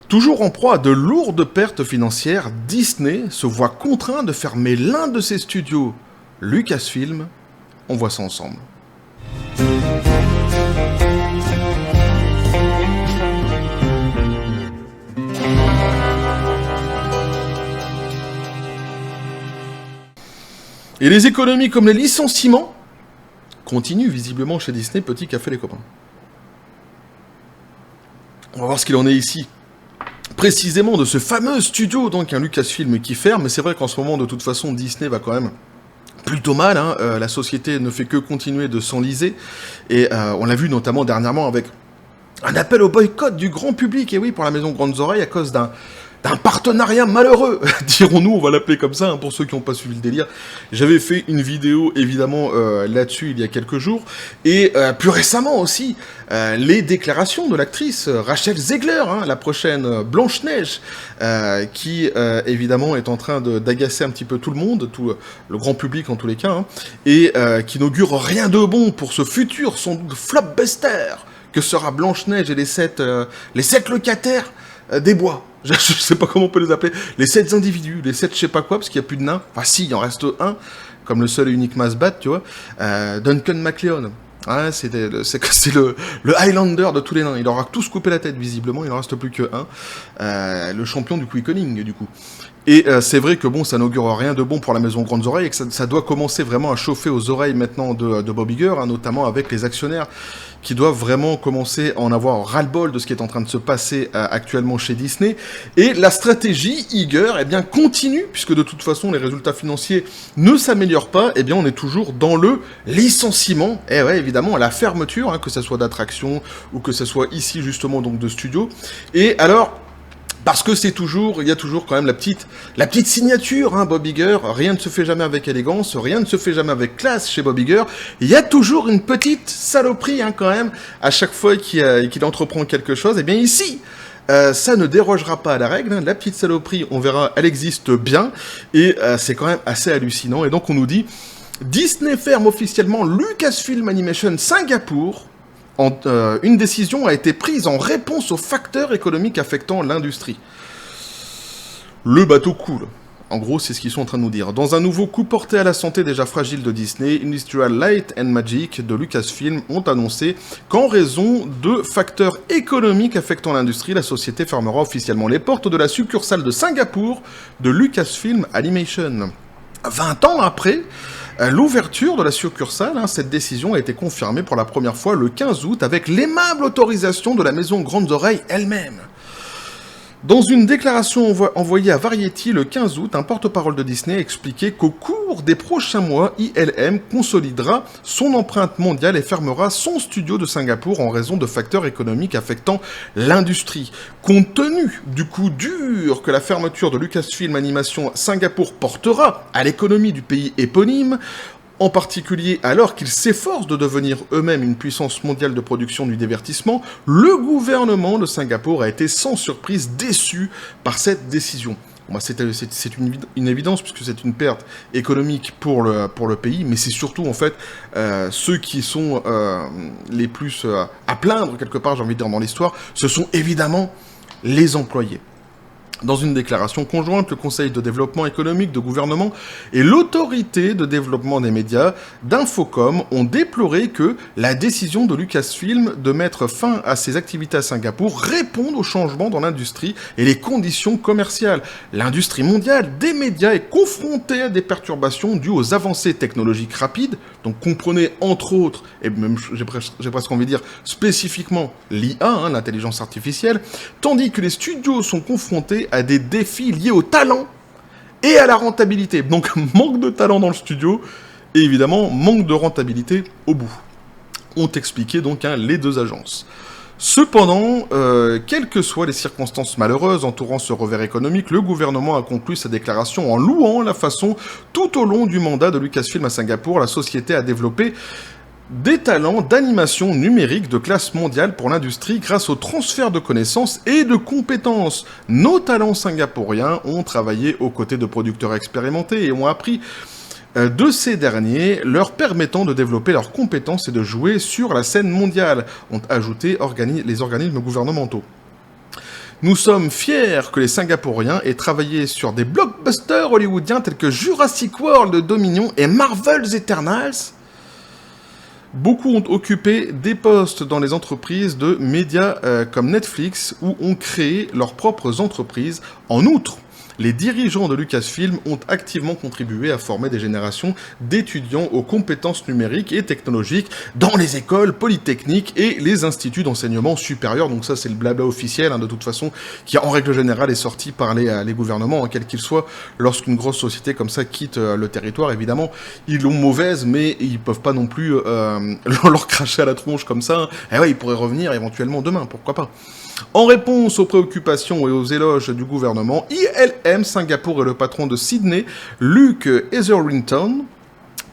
Toujours en proie à de lourdes pertes financières, Disney se voit contraint de fermer l'un de ses studios, Lucasfilm. On voit ça ensemble. Et les économies comme les licenciements continuent visiblement chez Disney, petit café les copains. On va voir ce qu'il en est ici. Précisément de ce fameux studio, donc un Lucasfilm qui ferme, mais c'est vrai qu'en ce moment, de toute façon, Disney va quand même plutôt mal, hein. La société ne fait que continuer de s'enliser, et on l'a vu notamment dernièrement avec un appel au boycott du grand public, et oui, pour la Maison Grandes Oreilles, à cause d'un partenariat malheureux, dirons-nous, on va l'appeler comme ça, hein, pour ceux qui n'ont pas suivi le délire. J'avais fait une vidéo, évidemment, là-dessus, il y a quelques jours, et plus récemment aussi, les déclarations de l'actrice Rachel Zegler, hein, la prochaine Blanche-Neige, qui, évidemment, est en train d'agacer un petit peu tout le monde, tout le grand public en tous les cas, hein, et qui n'augure rien de bon pour ce futur, son flopbuster, que sera Blanche-Neige et les sept locataires des bois. Je sais pas comment on peut les appeler. Les 7 individus, les 7 je sais pas quoi, parce qu'il y a plus de nains. Enfin si, il en reste un, comme le seul et unique Masbat, tu vois. Duncan MacLeod. Hein, c'est le Highlander de tous les nains. Il aura tous coupé la tête, visiblement. Il en reste plus que un. Le champion du quickening, du coup. Et c'est vrai que bon, ça n'augure rien de bon pour la Maison Grandes Oreilles, et que ça doit commencer vraiment à chauffer aux oreilles maintenant de Bob Iger, hein, notamment avec les actionnaires qui doivent vraiment commencer à en avoir ras-le-bol de ce qui est en train de se passer actuellement chez Disney. Et la stratégie Iger, eh bien, continue, puisque de toute façon, les résultats financiers ne s'améliorent pas, eh bien, on est toujours dans le licenciement. Et ouais, évidemment, la fermeture, hein, que ça soit d'attractions ou que ça soit ici, justement, donc de studios. Et alors, parce que il y a toujours quand même la petite signature, hein, Bob Iger. Rien ne se fait jamais avec élégance, rien ne se fait jamais avec classe chez Bob Iger. Il y a toujours une petite saloperie, hein, quand même, à chaque fois qu'il entreprend quelque chose. Et bien ici, ça ne dérogera pas à la règle, hein. La petite saloperie, on verra, elle existe bien, et c'est quand même assez hallucinant. Et donc on nous dit, Disney ferme officiellement Lucasfilm Animation Singapour. Une décision a été prise en réponse aux facteurs économiques affectant l'industrie. Le bateau coule. En gros, c'est ce qu'ils sont en train de nous dire. Dans un nouveau coup porté à la santé déjà fragile de Disney, Industrial Light and Magic de Lucasfilm ont annoncé qu'en raison de facteurs économiques affectant l'industrie, la société fermera officiellement les portes de la succursale de Singapour de Lucasfilm Animation. 20 ans après l'ouverture de la succursale, hein, cette décision a été confirmée pour la première fois le 15 août avec l'aimable autorisation de la Maison Grandes Oreilles elle-même. Dans une déclaration envoyée à Variety le 15 août, un porte-parole de Disney a expliqué qu'au cours des prochains mois, ILM consolidera son empreinte mondiale et fermera son studio de Singapour en raison de facteurs économiques affectant l'industrie. Compte tenu du coup dur que la fermeture de Lucasfilm Animation Singapour portera à l'économie du pays éponyme, en particulier alors qu'ils s'efforcent de devenir eux-mêmes une puissance mondiale de production du divertissement, le gouvernement de Singapour a été sans surprise déçu par cette décision. Bon, c'est une évidence puisque c'est une perte économique pour le pays, mais c'est surtout en fait ceux qui sont les plus à plaindre quelque part, j'ai envie de dire, dans l'histoire, ce sont évidemment les employés. Dans une déclaration conjointe, le Conseil de développement économique de gouvernement et l'autorité de développement des médias d'Infocom ont déploré que la décision de Lucasfilm de mettre fin à ses activités à Singapour réponde aux changements dans l'industrie et les conditions commerciales. L'industrie mondiale des médias est confrontée à des perturbations dues aux avancées technologiques rapides, donc comprenez entre autres, et même j'ai presque envie de dire spécifiquement l'IA, hein, l'intelligence artificielle, tandis que les studios sont confrontés à des défis liés au talent et à la rentabilité. Donc manque de talent dans le studio et évidemment manque de rentabilité au bout. Ont expliqué donc, hein, les deux agences. Cependant, quelles que soient les circonstances malheureuses entourant ce revers économique, le gouvernement a conclu sa déclaration en louant la façon tout au long du mandat de Lucasfilm à Singapour, la société a développé des talents d'animation numérique de classe mondiale pour l'industrie grâce au transfert de connaissances et de compétences. Nos talents singapouriens ont travaillé aux côtés de producteurs expérimentés et ont appris de ces derniers, leur permettant de développer leurs compétences et de jouer sur la scène mondiale, ont ajouté les organismes gouvernementaux. Nous sommes fiers que les Singapouriens aient travaillé sur des blockbusters hollywoodiens tels que Jurassic World de Dominion et Marvel's Eternals. Beaucoup ont occupé des postes dans les entreprises de médias comme Netflix ou ont créé leurs propres entreprises. En outre, les dirigeants de Lucasfilm ont activement contribué à former des générations d'étudiants aux compétences numériques et technologiques dans les écoles polytechniques et les instituts d'enseignement supérieur. Donc ça, c'est le blabla officiel, de toute façon, qui en règle générale est sorti par les gouvernements, quels qu'ils soient. Lorsqu'une grosse société comme ça quitte le territoire, évidemment, ils l'ont mauvaise, mais ils peuvent pas non plus leur cracher à la tronche comme ça. Et ouais, ils pourraient revenir éventuellement demain, pourquoi pas. En réponse aux préoccupations et aux éloges du gouvernement, ILM Singapour et le patron de Sydney, Luke Etherington,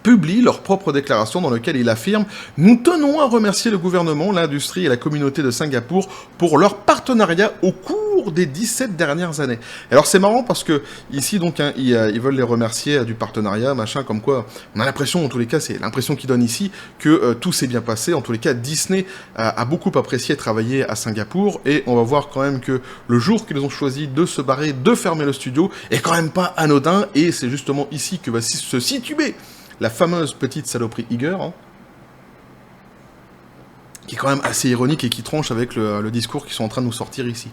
publient leur propre déclaration dans laquelle il affirme « Nous tenons à remercier le gouvernement, l'industrie et la communauté de Singapour pour leur partenariat au cours des 17 dernières années. » Alors c'est marrant parce que ici donc ils veulent les remercier du partenariat, machin, comme quoi on a l'impression, en tous les cas c'est l'impression qu'ils donnent ici, que tout s'est bien passé. En tous les cas Disney a beaucoup apprécié travailler à Singapour et on va voir quand même que le jour qu'ils ont choisi de se barrer, de fermer le studio est quand même pas anodin et c'est justement ici que va se situer la fameuse petite saloperie Iger, qui est quand même assez ironique et qui tranche avec le discours qu'ils sont en train de nous sortir ici.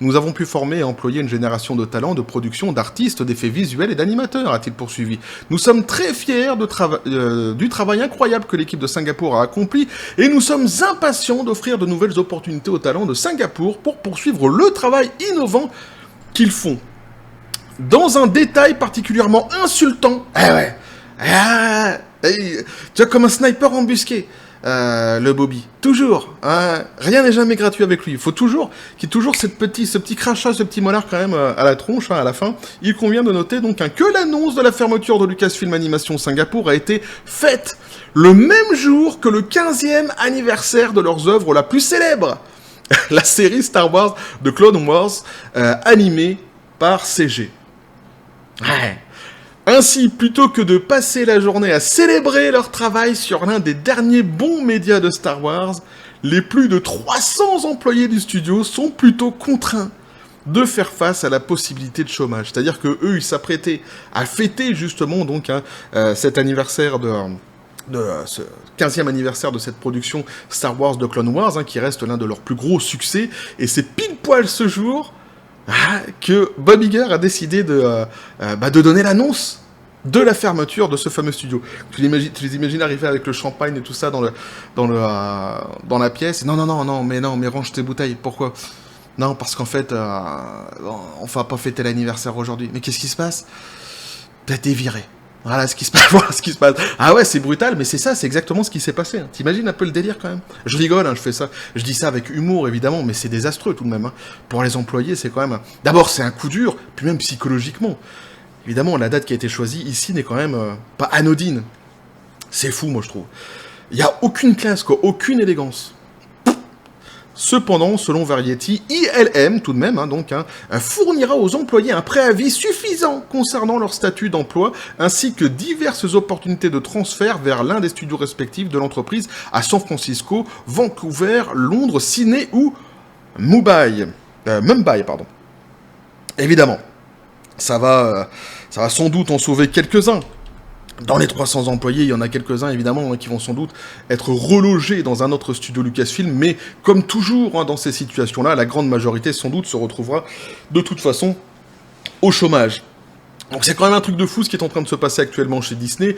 Nous avons pu former et employer une génération de talents, de production, d'artistes, d'effets visuels et d'animateurs, a-t-il poursuivi. Nous sommes très fiers du travail incroyable que l'équipe de Singapour a accompli et nous sommes impatients d'offrir de nouvelles opportunités aux talents de Singapour pour poursuivre le travail innovant qu'ils font. Dans un détail particulièrement insultant, tu vois, comme un sniper embusqué, le Bobby. Toujours. Rien n'est jamais gratuit avec lui. Il faut toujours qu'il y ait toujours ce petit crachat, ce petit molar quand même à la tronche, à la fin. Il convient de noter donc que l'annonce de la fermeture de Lucasfilm Animation Singapour a été faite le même jour que le 15e anniversaire de leurs œuvres la plus célèbre, la série Star Wars de Clone Wars, animée par CG. Ouais. Ainsi, plutôt que de passer la journée à célébrer leur travail sur l'un des derniers bons médias de Star Wars, les plus de 300 employés du studio sont plutôt contraints de faire face à la possibilité de chômage. C'est-à-dire que eux, ils s'apprêtaient à fêter justement donc cet anniversaire ce 15e anniversaire de cette production Star Wars de Clone Wars, qui reste l'un de leurs plus gros succès, et c'est pile poil ce jour que Bob Iger a décidé de donner l'annonce de la fermeture de ce fameux studio. Tu les imagines arriver avec le champagne et tout ça dans la pièce. Non, mais range tes bouteilles. Pourquoi ? Non, parce qu'en fait, on va pas fêter l'anniversaire aujourd'hui. Mais qu'est-ce qui se passe ? T'as été viré. Voilà ce qui se passe. Ah ouais, c'est brutal, mais c'est ça, c'est exactement ce qui s'est passé. T'imagines un peu le délire quand même ? Je rigole, je fais ça. Je dis ça avec humour, évidemment, mais c'est désastreux tout de même. Pour les employés, c'est quand même... D'abord, c'est un coup dur, puis même psychologiquement. Évidemment, la date qui a été choisie ici n'est quand même pas anodine. C'est fou, moi, je trouve. Il n'y a aucune classe, quoi, aucune élégance. Cependant, selon Variety, ILM, tout de même, fournira aux employés un préavis suffisant concernant leur statut d'emploi, ainsi que diverses opportunités de transfert vers l'un des studios respectifs de l'entreprise à San Francisco, Vancouver, Londres, Sydney ou Mumbai. Évidemment, ça va sans doute en sauver quelques-uns. Dans les 300 employés, il y en a quelques-uns, évidemment, qui vont sans doute être relogés dans un autre studio Lucasfilm, mais comme toujours dans ces situations-là, la grande majorité, sans doute, se retrouvera de toute façon au chômage. Donc c'est quand même un truc de fou ce qui est en train de se passer actuellement chez Disney.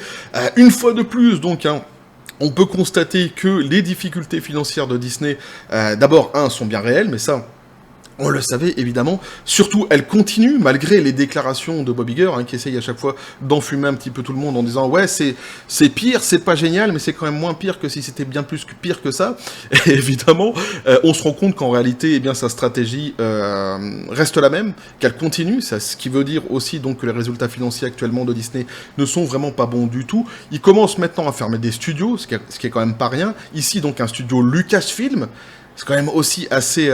Une fois de plus, donc... on peut constater que les difficultés financières de Disney, d'abord, sont bien réelles, mais ça... on le savait, évidemment. Surtout, elle continue, malgré les déclarations de Bob Iger, qui essaye à chaque fois d'enfumer un petit peu tout le monde en disant « Ouais, c'est pire, c'est pas génial, mais c'est quand même moins pire que si c'était bien plus pire que ça. » Et évidemment, on se rend compte qu'en réalité, sa stratégie reste la même, qu'elle continue. Ce qui veut dire aussi donc, que les résultats financiers actuellement de Disney ne sont vraiment pas bons du tout. Ils commencent maintenant à fermer des studios, ce qui est quand même pas rien. Ici, donc, un studio Lucasfilm. C'est quand même aussi assez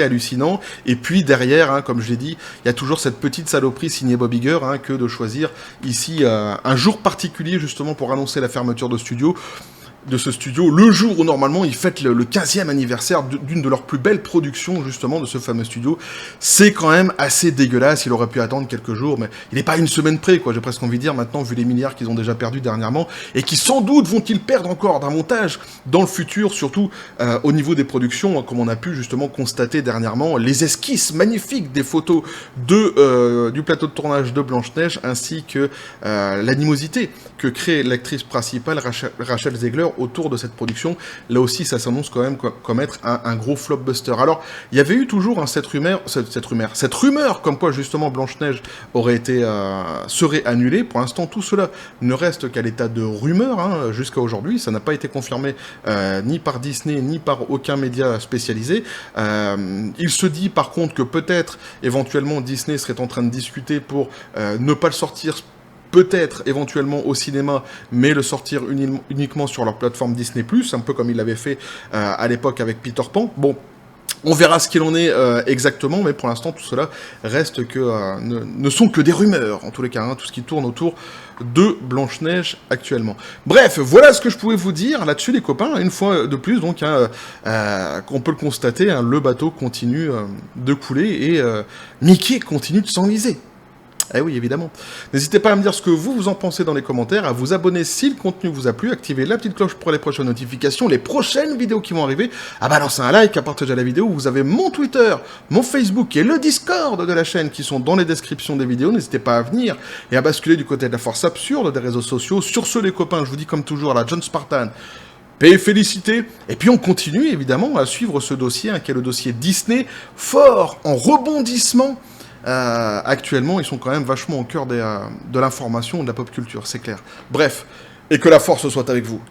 hallucinant. Et puis derrière, comme je l'ai dit, il y a toujours cette petite saloperie signée Bob Iger, que de choisir ici un jour particulier justement pour annoncer la fermeture de studio. de ce studio, le jour où normalement ils fêtent le 15e anniversaire d'une de leurs plus belles productions, justement, de ce fameux studio. C'est quand même assez dégueulasse, il aurait pu attendre quelques jours, mais il n'est pas à une semaine près, quoi, j'ai presque envie de dire, maintenant, vu les milliards qu'ils ont déjà perdus dernièrement, et qui sans doute vont-ils perdre encore davantage dans le futur, surtout au niveau des productions, comme on a pu justement constater dernièrement, les esquisses magnifiques des photos du plateau de tournage de Blanche-Neige, ainsi que l'animosité que crée l'actrice principale, Rachel Zegler, autour de cette production. Là aussi, ça s'annonce quand même comme être un gros flopbuster. Alors, il y avait eu toujours cette rumeur comme quoi justement Blanche-Neige serait annulée. Pour l'instant, tout cela ne reste qu'à l'état de rumeur, hein, jusqu'à aujourd'hui. Ça n'a pas été confirmé ni par Disney, ni par aucun média spécialisé. Il se dit par contre que peut-être, éventuellement, Disney serait en train de discuter pour ne pas le sortir peut-être éventuellement au cinéma, mais le sortir uniquement sur leur plateforme Disney+, un peu comme ils l'avaient fait à l'époque avec Peter Pan. Bon, on verra ce qu'il en est exactement, mais pour l'instant, tout cela reste ne sont que des rumeurs, en tous les cas, hein, tout ce qui tourne autour de Blanche-Neige actuellement. Bref, voilà ce que je pouvais vous dire là-dessus, les copains. Une fois de plus, donc, on peut le constater, hein, le bateau continue de couler et Mickey continue de s'enliser. Eh oui, évidemment. N'hésitez pas à me dire ce que vous en pensez dans les commentaires, à vous abonner si le contenu vous a plu, activer la petite cloche pour les prochaines notifications, les prochaines vidéos qui vont arriver, à balancer un like, à partager la vidéo. Vous avez mon Twitter, mon Facebook et le Discord de la chaîne qui sont dans les descriptions des vidéos. N'hésitez pas à venir et à basculer du côté de la force absurde des réseaux sociaux. Sur ce, les copains, je vous dis comme toujours, la John Spartan, paix et félicité. Et puis on continue évidemment à suivre ce dossier, hein, qui est le dossier Disney, fort en rebondissement. Actuellement, ils sont quand même vachement au cœur de l'information, de la pop culture, c'est clair. Bref, et que la force soit avec vous.